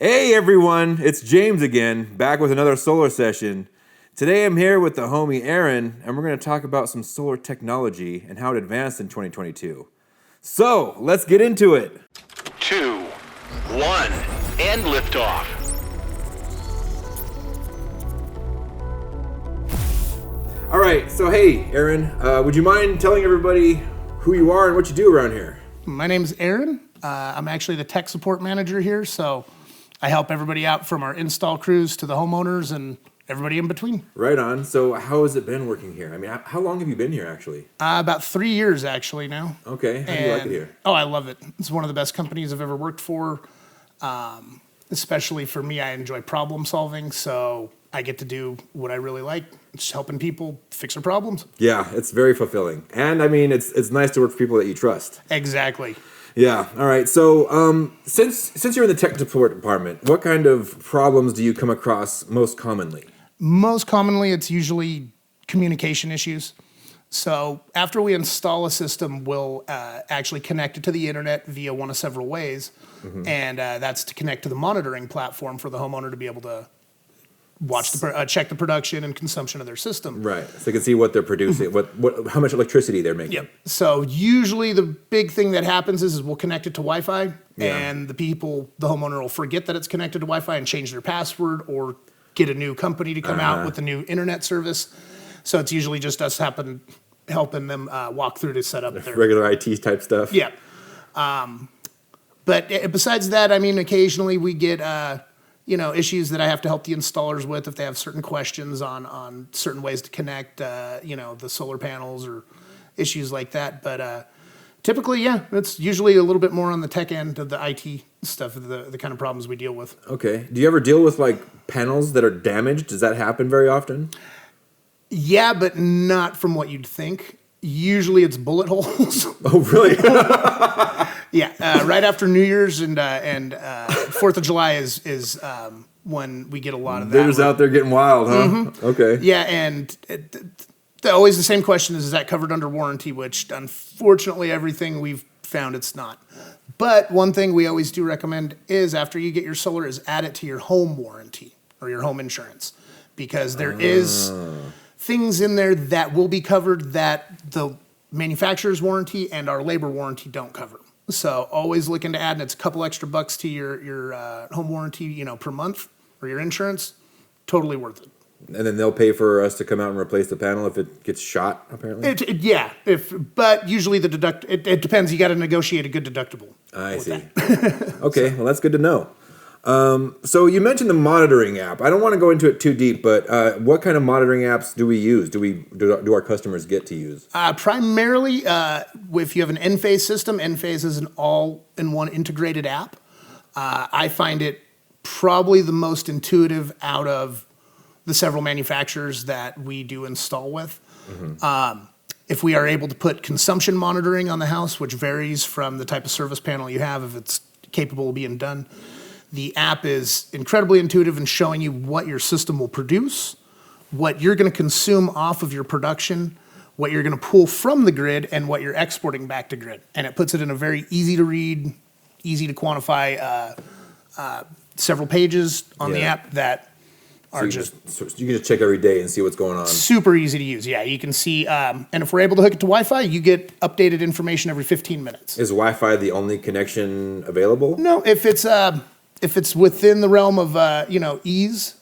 Hey everyone, it's James again, back with another solar session. Today I'm here with the homie Aaron, and we're going to talk about some solar technology and how it advanced in 2022. So, let's get into it. 2, 1, and liftoff. All right, so hey Aaron, would you mind telling everybody who you are and what you do around here? My name's Aaron. I'm actually the tech support manager here, so I help everybody out from our install crews to the homeowners and everybody in between. Right on. So how has it been working here? I mean, how long have you been here actually? About 3 years actually now. Okay, how do you like it here? Oh, I love it. It's one of the best companies I've ever worked for. Especially for me, I enjoy problem solving, so I get to do what I really like, just helping people fix their problems. Yeah, it's very fulfilling. And I mean, it's nice to work for people that you trust. Exactly. Yeah. All right. So, since you're in the tech support department, what kind of problems do you come across most commonly? Most commonly, it's usually communication issues. So after we install a system, we'll actually connect it to the internet via one of several ways, and that's to connect to the monitoring platform for the homeowner to be able to watch check the production and consumption of their system. Right. So you can see what they're producing, how much electricity they're making. Yep. So usually the big thing that happens is we'll connect it to Wi-Fi, and the homeowner will forget that it's connected to Wi-Fi and change their password or get a new company to come out with a new internet service. So it's usually just us helping them walk through to set up their regular IT type stuff. Yeah. But besides that, I mean, occasionally we get issues that I have to help the installers with if they have certain questions on certain ways to connect the solar panels or issues like that. But typically, it's usually a little bit more on the tech end of the IT stuff, the kind of problems we deal with. Okay. Do you ever deal with like panels that are damaged? Does that happen very often? Yeah, but not from what you'd think. Usually it's bullet holes. Oh, really? Yeah, right after New Year's and 4th of July is when we get a lot of that. They're just out there getting wild, huh? Okay. Yeah, and always the same question is that covered under warranty, which unfortunately everything we've found it's not. But one thing we always do recommend is after you get your solar is add it to your home warranty or your home insurance, because there is things in there that will be covered that the manufacturer's warranty and our labor warranty don't cover. So always looking to add, and it's a couple extra bucks to your home warranty, per month or your insurance. Totally worth it. And then they'll pay for us to come out and replace the panel if it gets shot, apparently? But usually it depends. You got to negotiate a good deductible. I see. Okay, well, that's good to know. So you mentioned the monitoring app. I don't want to go into it too deep, but what kind of monitoring apps do we use? Do our customers get to use? Primarily, if you have an Enphase system, Enphase is an all-in-one integrated app. I find it probably the most intuitive out of the several manufacturers that we do install with. If we are able to put consumption monitoring on the house, which varies from the type of service panel you have, if it's capable of being done, the app is incredibly intuitive in showing you what your system will produce, what you're going to consume off of your production, what you're going to pull from the grid, and what you're exporting back to grid. And it puts it in a very easy to read, easy to quantify several pages on the app that are you can just check every day and see what's going on. Super easy to use. Yeah, you can see, and if we're able to hook it to Wi-Fi, you get updated information every 15 minutes. Is Wi-Fi the only connection available? No, if it's within the realm of ease,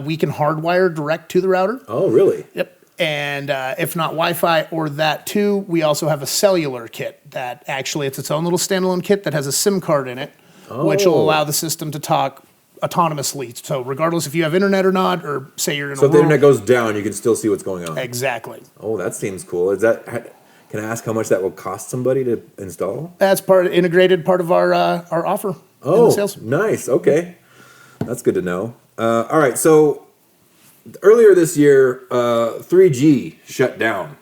we can hardwire direct to the router. Oh, really? Yep. And if not Wi-Fi or that too, we also have a cellular kit that actually it's its own little standalone kit that has a SIM card in it, which will allow the system to talk autonomously. So regardless if you have internet or not, or say you're in a So if the internet goes down, you can still see what's going on. Exactly. Oh, that seems cool. Can I ask how much that will cost somebody to install? That's integrated part of our offer. Oh, nice. Okay. That's good to know. All right. So earlier this year, 3G shut down,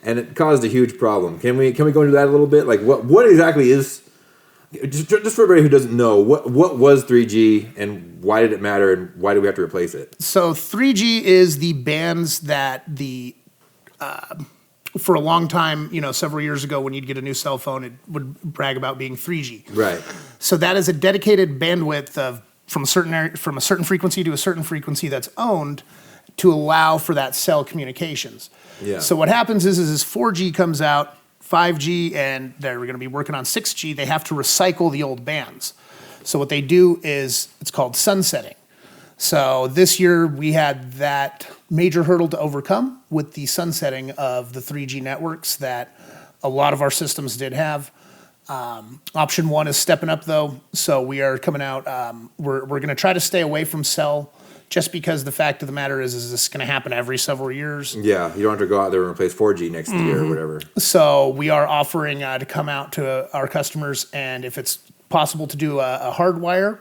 and it caused a huge problem. Can we go into that a little bit? Like, what exactly is, just for everybody who doesn't know, what was 3G, and why did it matter, and why do we have to replace it? So 3G is the bands that for a long time, several years ago when you'd get a new cell phone, it would brag about being 3G. Right. So that is a dedicated bandwidth of from a certain area, from a certain frequency to a certain frequency that's owned to allow for that cell communications. Yeah. So what happens is as 4G comes out, 5G, and they're going to be working on 6G, they have to recycle the old bands. So what they do is, it's called sunsetting. So this year we had that major hurdle to overcome with the sunsetting of the 3G networks that a lot of our systems did have. Option one is stepping up though. So we are coming out, we're going to try to stay away from cell just because the fact of the matter is this going to happen every several years. Yeah, you don't have to go out there and replace 4G next year or whatever. So we are offering to come out to our customers, and if it's possible to do a hardwire,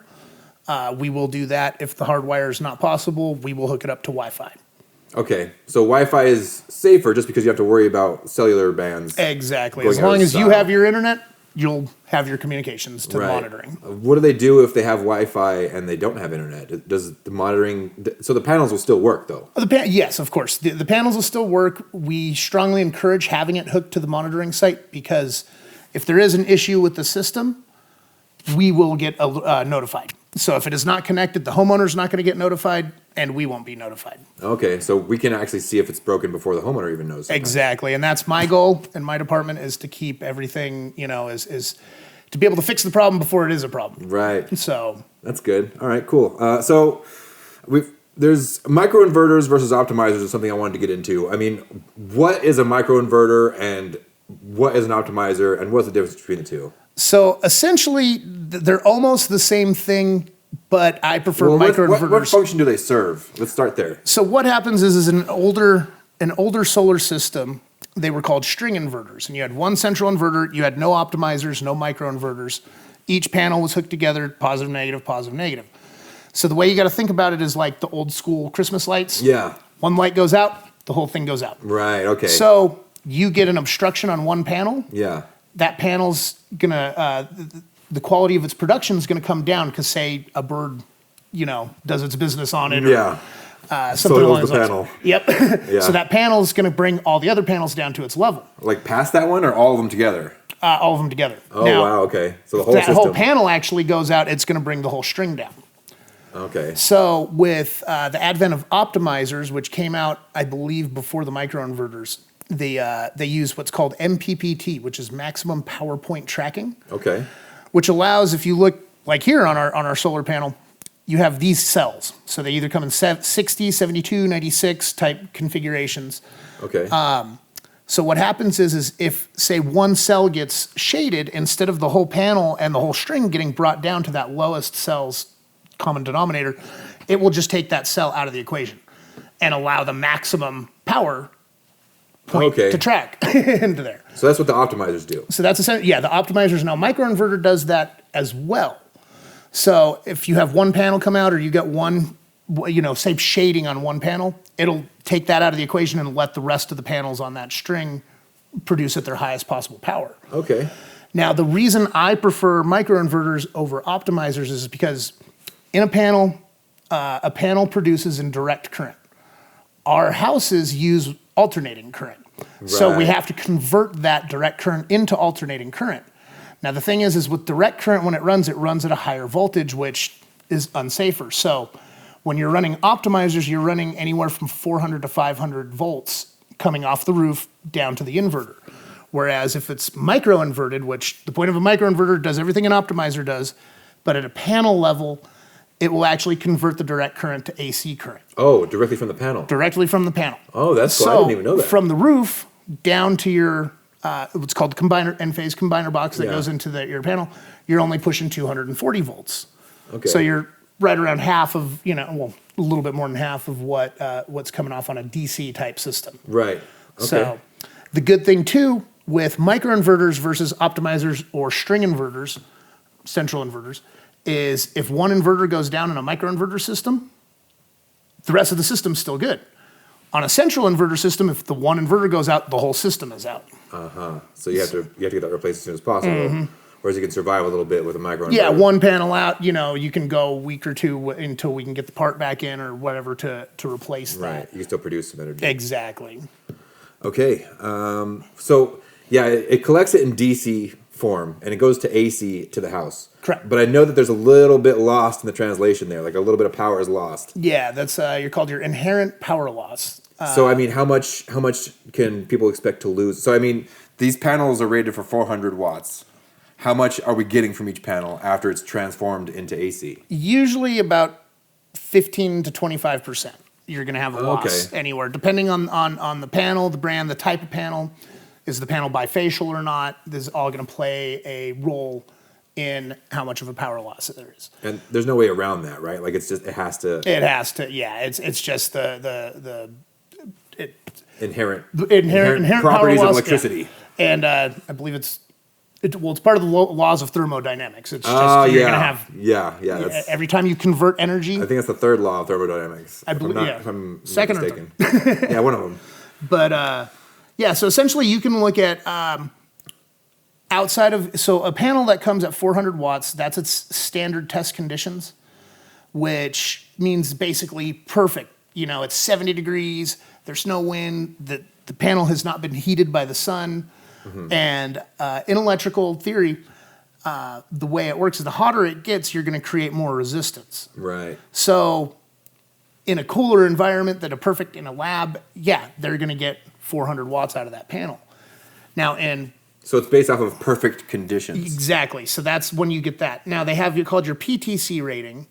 we will do that. If the hardwire is not possible, we will hook it up to Wi-Fi. Okay, so Wi-Fi is safer just because you have to worry about cellular bands. Exactly. going As out of long as you style. have your internet, you'll have your communications to the Right. monitoring. What do they do if they have Wi-Fi and they don't have internet? Does the monitoring? So the panels will still work though. Yes, of course. The panels will still work. We strongly encourage having it hooked to the monitoring site because if there is an issue with the system, we will get notified. So if it is not connected, the homeowner is not going to get notified, and we won't be notified. Okay, so we can actually see if it's broken before the homeowner even knows. sometimes. Exactly, and that's my goal in my department is to keep everything, is to be able to fix the problem before it is a problem. Right. So That's good. All right, cool. So there's microinverters versus optimizers is something I wanted to get into. I mean, what is a microinverter and what is an optimizer and what's the difference between the two? So essentially, they're almost the same thing, but I prefer What microinverters. function do they serve? Let's start there. So what happens is an older solar system, they were called string inverters, and you had one central inverter. You had no optimizers, no microinverters. Each panel was hooked together, positive, negative, positive, negative. So the way you got to think about it is like the old school Christmas lights. Yeah. One light goes out, the whole thing goes out. Right. Okay. So you get an obstruction on one panel. yeah. That panel's gonna the quality of its production is gonna come down because say a bird, does its business on it. Or, Yeah. something it along goes those the lines. panel. Yep. Yeah. So that panel is gonna bring all the other panels down to its level, Like past that one or all of them together? all of them together. Oh Now, wow. Okay. So the whole that system. whole panel actually goes out. It's gonna bring the whole string down. Okay. So with the advent of optimizers, which came out, I believe, before the microinverters, they use what's called MPPT, which is maximum power point tracking, Okay. which allows, if you look like here on our solar panel, you have these cells. So they either come in 60, 72, 96 type configurations. Okay. So what happens is if, say, one cell gets shaded, instead of the whole panel and the whole string getting brought down to that lowest cell's common denominator, it will just take that cell out of the equation and allow the maximum power point Okay. to track into there. So that's what the optimizers do. So that's essentially, the optimizers. Now, microinverter does that as well. So if you have one panel come out or you get one, say shading on one panel, it'll take that out of the equation and let the rest of the panels on that string produce at their highest possible power. Okay. Now, the reason I prefer microinverters over optimizers is because in a panel produces in direct current. Our houses use alternating current. So we Right. have to convert that direct current into alternating current. Now, the thing is with direct current, when it runs at a higher voltage, which is unsafer. So when you're running optimizers, you're running anywhere from 400 to 500 volts coming off the roof down to the inverter. Whereas if it's microinverted, which the point of a microinverter does everything an optimizer does, but at a panel level, it will actually convert the direct current to AC current. Oh, directly from the panel. Directly from the panel. Oh, that's cool. I didn't even know that. From the roof down to your, what's called the combiner, N-phase combiner box that Yeah. goes into your panel, you're only pushing 240 volts. Okay. So you're right around half of, a little bit more than half of what's coming off on a DC type system. Right. Okay. So the good thing too, with microinverters versus optimizers or string inverters, central inverters, is if one inverter goes down in a microinverter system, the rest of the system's still good. On a central inverter system, if the one inverter goes out, the whole system is out. So you have to get that replaced as soon as possible. Whereas you can survive a little bit with a microinverter. Yeah, one panel out, you can go a week or two until we can get the part back in or whatever to replace Right. that. You can still produce some energy. Exactly. Okay. So yeah, it collects it in DC form and it goes to AC to the house. Correct. But I know that there's a little bit lost in the translation there, like a little bit of power is lost. Yeah, that's you're called your inherent power loss. So I mean, how much can people expect to lose? So I mean, these panels are rated for 400 watts. How much are we getting from each panel after it's transformed into AC? Usually about 15 to 25%. You're going to have a loss anywhere, depending on the panel, the brand, the type of panel. Is the panel bifacial or not? This is all going to play a role in how much of a power loss there is. And there's no way around that, right? Like it has to. It has to, yeah. It's just the inherent properties power loss, of electricity. Yeah. And I believe it's part of the laws of thermodynamics. It's just you're going to have every time you convert energy. I think that's the third law of thermodynamics. I believe, if I'm second not mistaken. Yeah, one of them. But so essentially you can look at outside of a panel that comes at 400 watts. That's its standard test conditions, which means basically perfect. It's 70 degrees. There's no wind. The panel has not been heated by the sun. Mm-hmm. And in electrical theory, the way it works is the hotter it gets, you're going to create more resistance. Right. So in a cooler environment in a lab, they're going to get 400 watts out of that panel. Now, so it's based off of perfect conditions. Exactly. So that's when you get that. Now, they have called your PTC rating,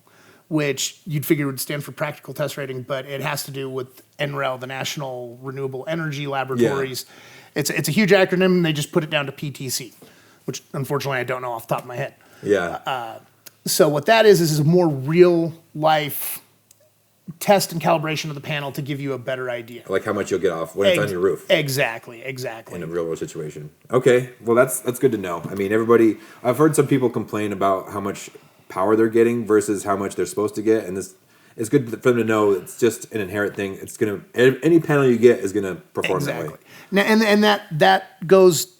which you'd figure would stand for practical test rating, but it has to do with NREL, the National Renewable Energy Laboratories. Yeah. It's a huge acronym, and they just put it down to PTC, which unfortunately I don't know off the top of my head. Yeah. So what that is a more real life test and calibration of the panel to give you a better idea. Like how much you'll get off when it's on your roof. Exactly. In a real world situation. Okay, well that's good to know. I mean, I've heard some people complain about how much power they're getting versus how much they're supposed to get, and this it's good for them to know it's just an inherent thing. It's any panel you get is gonna perform that way. Now, and that goes.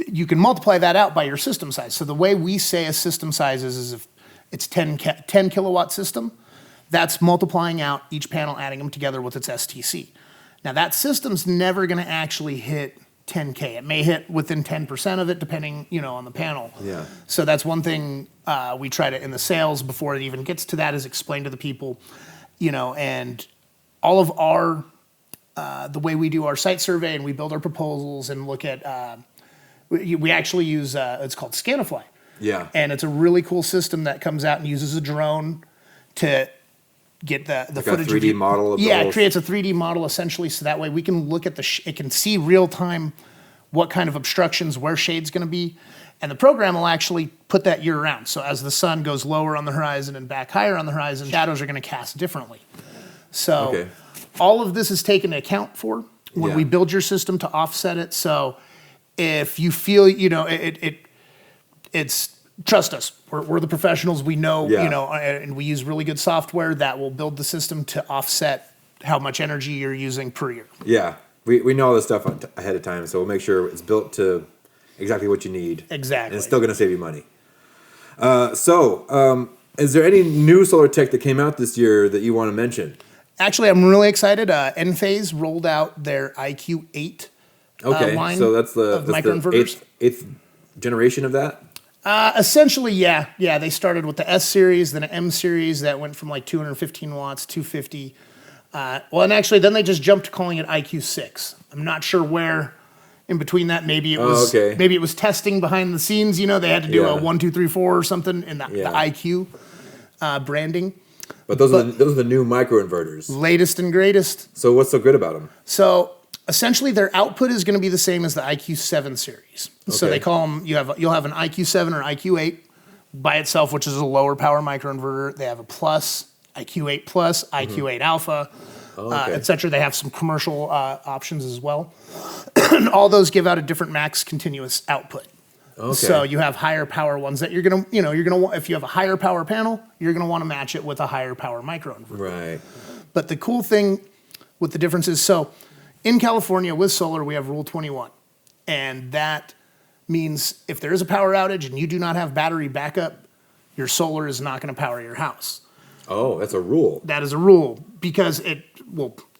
You can multiply that out by your system size. So the way we say a system size is if it's 10 kilowatt system, that's multiplying out each panel, adding them together with its STC. Now that system's never going to actually hit 10K. It may hit within 10% of it, depending, on the panel. Yeah. So that's one thing we try to, in the sales, before it even gets to that, is explain to the people, and all of our, the way we do our site survey and we build our proposals and look at, we actually use, it's called Scanify. Yeah. And it's a really cool system that comes out and uses a drone to get the like footage. A 3D model of it creates a 3D model essentially, so that way we can look at it can see real time what kind of obstructions, where shade's going to be, and the program will actually put that year round. So as the sun goes lower on the horizon and back higher on the horizon, shadows are going to cast differently. So all of this is taken into account for when we build your system to offset it. So if you feel, it's trust us. We're the professionals. We know, and we use really good software that will build the system to offset how much energy you're using per year. Yeah, we know all this stuff ahead of time, so we'll make sure it's built to exactly what you need. Exactly. And it's still going to save you money. Is there any new solar tech that came out this year that you want to mention? Actually, I'm really excited. Enphase rolled out their IQ8 line so that's the microinverters. Eighth generation of that? Essentially, yeah. They started with the S series, then an M series that went from like 215 watts, 250. And actually, then they just jumped to calling it IQ6. I'm not sure where in between that. Maybe it was testing behind the scenes. They had to do a 1, 2, 3, 4 or something in the IQ branding. But those are the new microinverters, latest and greatest. So what's so good about them? So essentially, their output is going to be the same as the IQ7 series. Okay. So they call them. You'll have an IQ7 or IQ8 by itself, which is a lower power microinverter. They have a plus, IQ8 plus, IQ8 alpha, etc. They have some commercial options as well. And all those give out a different max continuous output. Okay. So you have higher power ones that you're gonna if you have a higher power panel, you're gonna want to match it with a higher power microinverter. Right. But the cool thing with the difference is, so in California with solar, we have Rule 21. And that means if there is a power outage and you do not have battery backup, your solar is not going to power your house. Oh, that's a rule. That is a rule because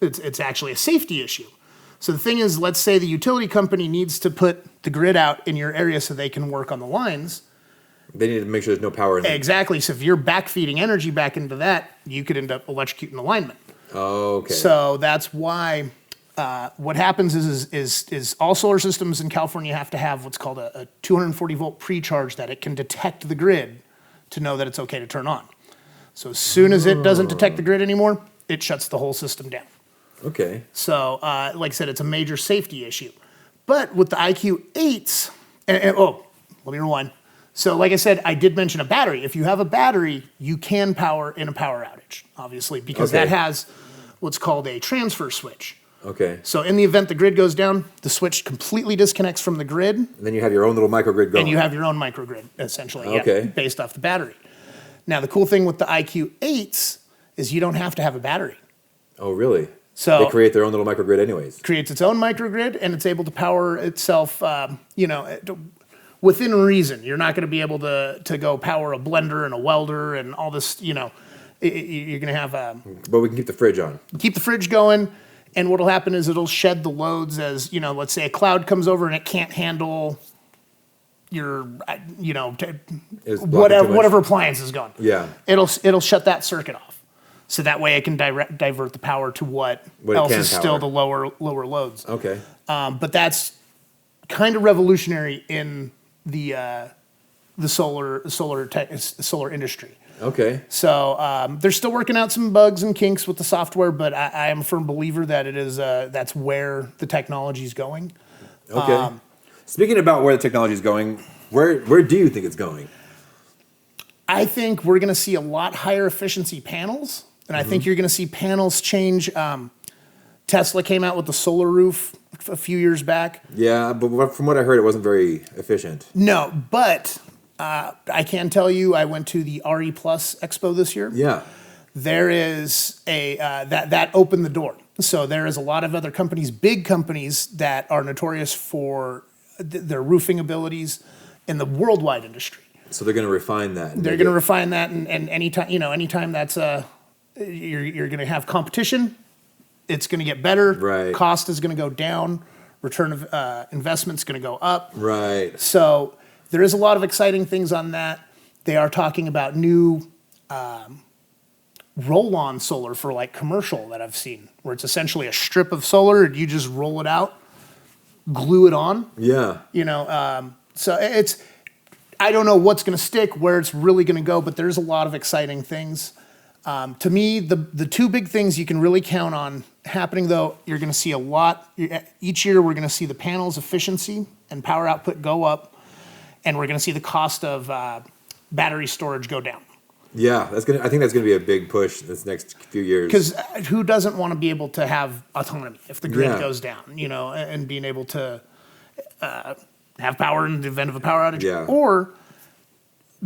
it's actually a safety issue. So the thing is, let's say the utility company needs to put the grid out in your area so they can work on the lines. They need to make sure there's no power in there. Exactly. So if you're backfeeding energy back into that, you could end up electrocuting the lineman. Okay. So that's why what happens is all solar systems in California have to have what's called a 240 volt pre-charge that it can detect the grid to know that it's okay to turn on. So as soon as it doesn't detect the grid anymore, it shuts the whole system down. Okay. So like I said, it's a major safety issue. But with the IQ8s, let me rewind. So like I said, I did mention a battery. If you have a battery, you can power in a power outage, obviously, because that has what's called a transfer switch. Okay. So in the event the grid goes down, the switch completely disconnects from the grid. And then you have your own little microgrid going. And you have your own microgrid, essentially, Okay. based off the battery. Now, the cool thing with the IQ8s is you don't have to have a battery. Oh, really? So They create their own little microgrid anyways. creates its own microgrid, and it's able to power itself, within reason. You're not going to be able to go power a blender and a welder and all this, you're going to have But we can keep the fridge on. keep the fridge going, and what'll happen is it'll shed the loads as, let's say a cloud comes over and it can't handle your, It's blocking too much. whatever appliance is going. Yeah. It'll shut that circuit off. So that way it can divert the power to what What it else can is power. still the lower loads. Okay. But that's kind of revolutionary in the solar industry. Okay. So they're still working out some bugs and kinks with the software, but I am a firm believer that it is that's where the technology is going. Okay. Speaking about where the technology is going, where do you think it's going? I think we're going to see a lot higher efficiency panels, and I think you're going to see panels change. Tesla came out with the solar roof a few years back. Yeah, but from what I heard, it wasn't very efficient. No, but I can tell you, I went to the RE Plus Expo this year. Yeah. There is that opened the door. So there is a lot of other companies, big companies, that are notorious for their roofing abilities in the worldwide industry. So they're going to refine that. They're going to refine that, and anytime that's you're going to have competition, it's going to get better. Right. Cost is going to go down. Return of investment's going to go up. Right. So there is a lot of exciting things on that. They are talking about new roll-on solar for like commercial that I've seen, where it's essentially a strip of solar and you just roll it out, glue it on. Yeah. So it's, I don't know what's going to stick, where it's really going to go, but there's a lot of exciting things. To me, the two big things you can really count on happening, though, you're going to see a lot. Each year, we're going to see the panels' efficiency and power output go up, and we're going to see the cost of battery storage go down. Yeah, I think that's gonna be a big push this next few years. Because who doesn't want to be able to have autonomy if the grid Yeah. goes down, and being able to have power in the event of a power outage, Yeah. or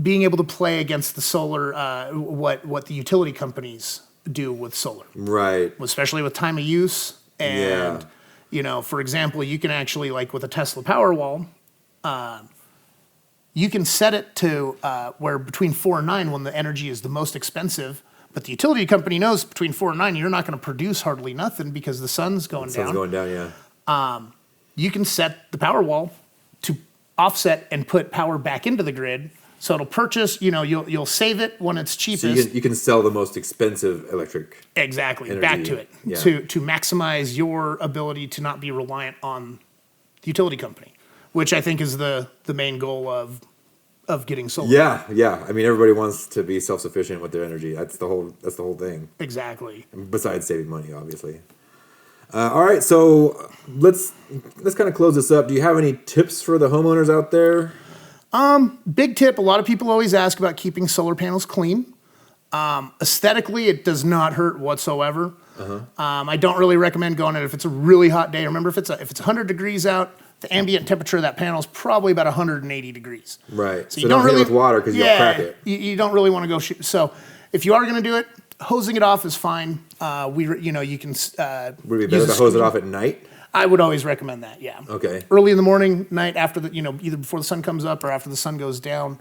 being able to play against the solar, what the utility companies do with solar, Right. especially with time of use. And, for example, you can actually, like with a Tesla Powerwall, you can set it to where between 4 and 9 when the energy is the most expensive, but the utility company knows between 4 and 9 you're not going to produce hardly nothing because the sun's going down. Sun's going down, yeah. You can set the Powerwall to offset and put power back into the grid, so it'll purchase. You'll save it when it's cheapest. So you can sell the most expensive electric. Exactly, energy, back to it yeah. to maximize your ability to not be reliant on the utility company, which I think is the main goal of getting solar. Yeah. I mean, everybody wants to be self-sufficient with their energy. That's the whole thing. Exactly. Besides saving money, obviously. All right, so let's kind of close this up. Do you have any tips for the homeowners out there? Big tip. A lot of people always ask about keeping solar panels clean. Aesthetically, it does not hurt whatsoever. I don't really recommend going in if it's a really hot day. Remember, if it's 100 degrees out, the ambient temperature of that panel is probably about 180 degrees. Right. So you don't hit it with water because you'll crack it. You don't really want to go shoot. So if you are going to do it, hosing it off is fine. You can. Would it be better to hose it off at night? I would always recommend that. Yeah. Okay. Early in the morning, night after either before the sun comes up or after the sun goes down.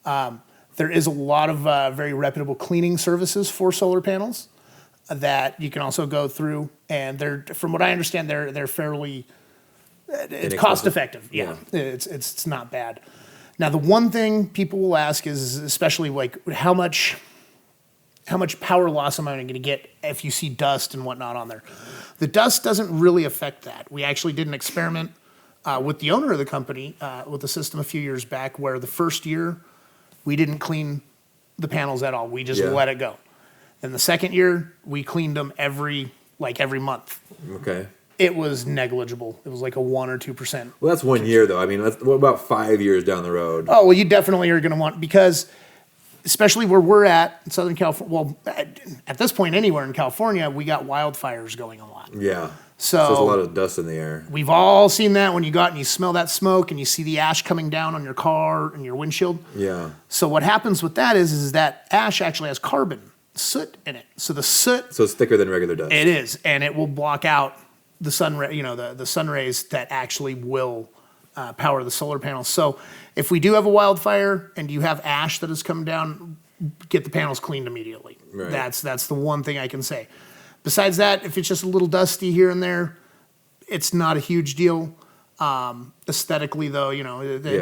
There is a lot of very reputable cleaning services for solar panels. that you can also go through, and they're, from what I understand, they're fairly it's cost effective. Yeah, it's not bad. Now, the one thing people will ask is, especially like how much power loss am I going to get if you see dust and whatnot on there? The dust doesn't really affect that. We actually did an experiment with the owner of the company with the system a few years back, where the first year we didn't clean the panels at all. We just let it go. And the second year we cleaned them every month. Okay. It was negligible. It was like a 1 or 2%. Well, that's 1 year though. I mean, what about 5 years down the road? Oh, well, you definitely are going to want, because especially where we're at in Southern California, well, at this point anywhere in California, we got wildfires going a lot. Yeah. So there's a lot of dust in the air. We've all seen that when you go out and you smell that smoke and you see the ash coming down on your car and your windshield. Yeah. So what happens with that is that ash actually has carbon, soot in it. So the soot. So it's thicker than regular dust. It is, and it will block out the sun, the sun rays that actually will power the solar panels. So if we do have a wildfire and you have ash that has come down, get the panels cleaned immediately. Right. That's the one thing I can say. Besides that, if it's just a little dusty here and there, it's not a huge deal. Aesthetically, though,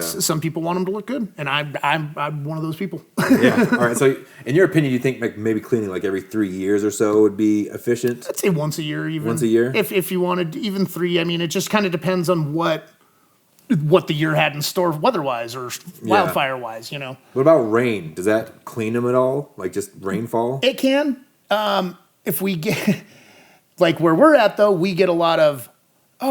some people want them to look good, and I'm one of those people. Yeah. All right. So, in your opinion, you think like maybe cleaning like every 3 years or so would be efficient? I'd say once a year, even. Once a year? If you wanted even 3, I mean, it just kind of depends on what the year had in store weather-wise or wildfire-wise, What about rain? Does that clean them at all? Like just rainfall? It can. If we get, like where we're at, though, we get a lot of,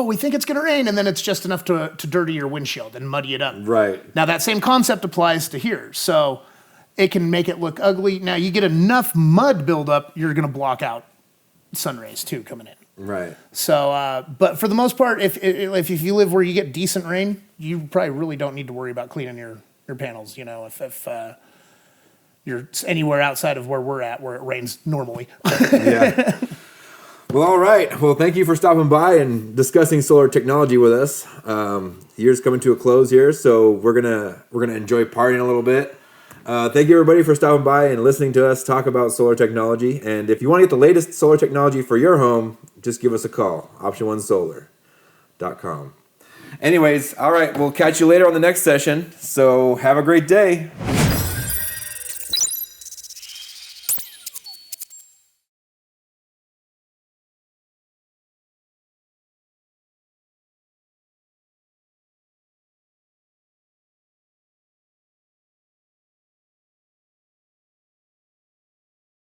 we think it's going to rain, and then it's just enough to dirty your windshield and muddy it up. Right. Now, that same concept applies to here. So it can make it look ugly. Now, you get enough mud buildup, you're going to block out sun rays, too, coming in. Right. So, but for the most part, if you live where you get decent rain, you probably really don't need to worry about cleaning your panels, if you're anywhere outside of where we're at, where it rains normally. Yeah. Well, all right. Well, thank you for stopping by and discussing solar technology with us. The year's coming to a close here, so we're gonna enjoy partying a little bit. Thank you, everybody, for stopping by and listening to us talk about solar technology. And if you want to get the latest solar technology for your home, just give us a call. Option1solar.com. Anyways, all right. We'll catch you later on the next session. So have a great day.